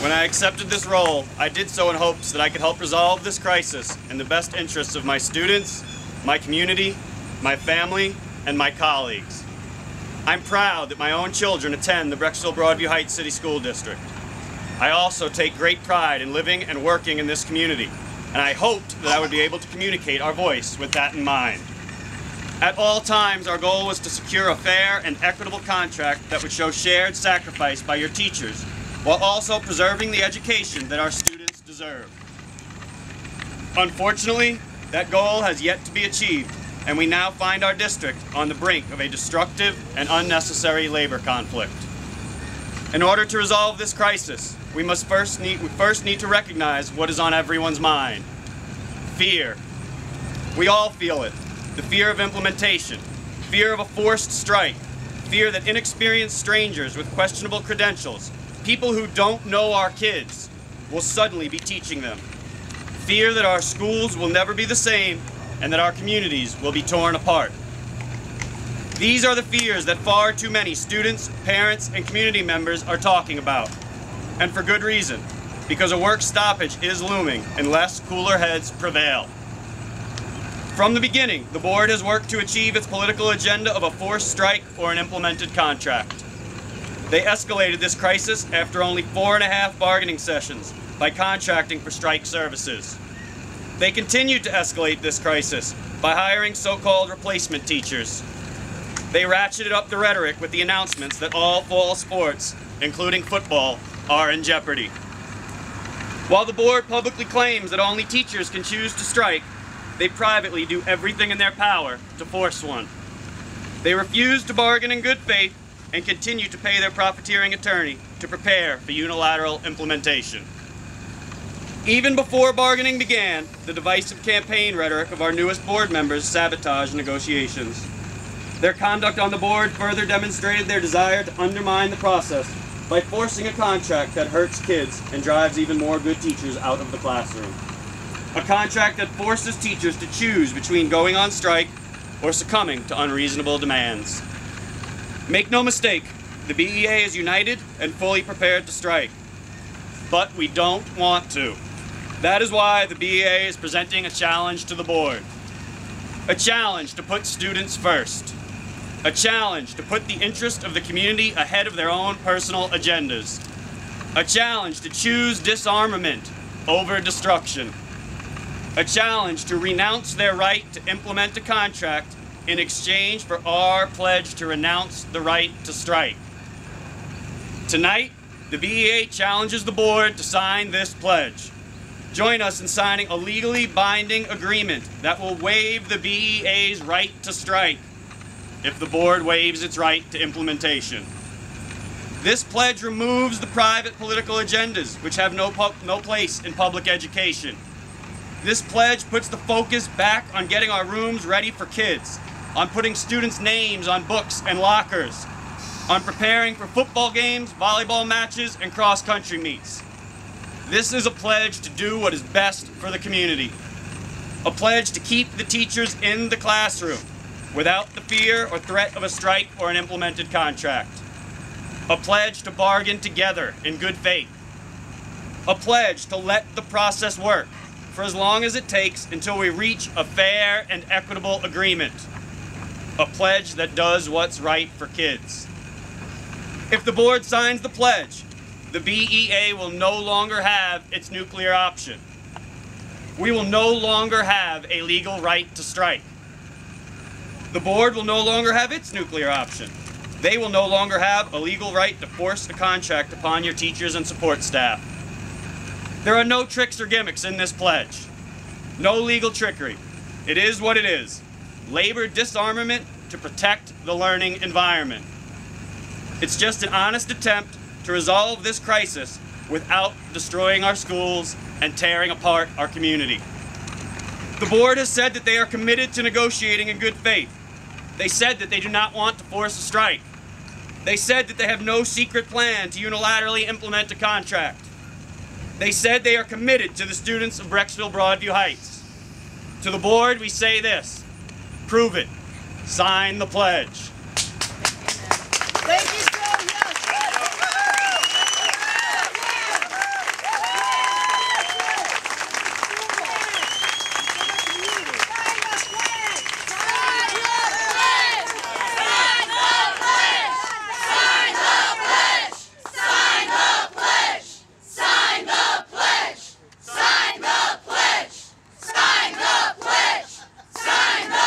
When I accepted this role, I did so in hopes that I could help resolve this crisis in the best interests of my students, my community, my family, and my colleagues. I'm proud that my own children attend the Brecksville-Broadview Heights City School District. I also take great pride in living and working in this community, and I hoped that I would be able to communicate our voice with that in mind. At all times, our goal was to secure a fair and equitable contract that would show shared sacrifice by your teachers, while also preserving the education that our students deserve. Unfortunately, that goal has yet to be achieved, and we now find our district on the brink of a destructive and unnecessary labor conflict. In order to resolve this crisis, we first need to recognize what is on everyone's mind. Fear. We all feel it. The fear of implementation, fear of a forced strike, fear that inexperienced strangers with questionable credentials, people who don't know our kids, will suddenly be teaching them. Fear that our schools will never be the same and that our communities will be torn apart. These are the fears that far too many students, parents, and community members are talking about. And for good reason, because a work stoppage is looming unless cooler heads prevail. From the beginning, the board has worked to achieve its political agenda of a forced strike or an implemented contract. They escalated this crisis after only 4.5 bargaining sessions by contracting for strike services. They continued to escalate this crisis by hiring so-called replacement teachers. They ratcheted up the rhetoric with the announcements that all fall sports, including football, are in jeopardy. While the board publicly claims that only teachers can choose to strike, they privately do everything in their power to force one. They refuse to bargain in good faith and continue to pay their profiteering attorney to prepare for unilateral implementation. Even before bargaining began, the divisive campaign rhetoric of our newest board members sabotaged negotiations. Their conduct on the board further demonstrated their desire to undermine the process by forcing a contract that hurts kids and drives even more good teachers out of the classroom. A contract that forces teachers to choose between going on strike or succumbing to unreasonable demands. Make no mistake, the BEA is united and fully prepared to strike. But we don't want to. That is why the BEA is presenting a challenge to the board. A challenge to put students first. A challenge to put the interest of the community ahead of their own personal agendas. A challenge to choose disarmament over destruction. A challenge to renounce their right to implement a contract in exchange for our pledge to renounce the right to strike. Tonight, the BEA challenges the board to sign this pledge. Join us in signing a legally binding agreement that will waive the BEA's right to strike if the board waives its right to implementation. This pledge removes the private political agendas which have no place in public education. This pledge puts the focus back on getting our rooms ready for kids, on putting students' names on books and lockers, on preparing for football games, volleyball matches, and cross-country meets. This is a pledge to do what is best for the community. A pledge to keep the teachers in the classroom without the fear or threat of a strike or an implemented contract. A pledge to bargain together in good faith. A pledge to let the process work for as long as it takes until we reach a fair and equitable agreement. A pledge that does what's right for kids. If the board signs the pledge, the BEA will no longer have its nuclear option. We will no longer have a legal right to strike. The board will no longer have its nuclear option. They will no longer have a legal right to force a contract upon your teachers and support staff. There are no tricks or gimmicks in this pledge. No legal trickery. It is what it is. Labor disarmament to protect the learning environment. It's just an honest attempt to resolve this crisis without destroying our schools and tearing apart our community. The board has said that they are committed to negotiating in good faith. They said that they do not want to force a strike. They said that they have no secret plan to unilaterally implement a contract. They said they are committed to the students of Brecksville-Broadview Heights. To the board, we say this: prove it. Sign the pledge.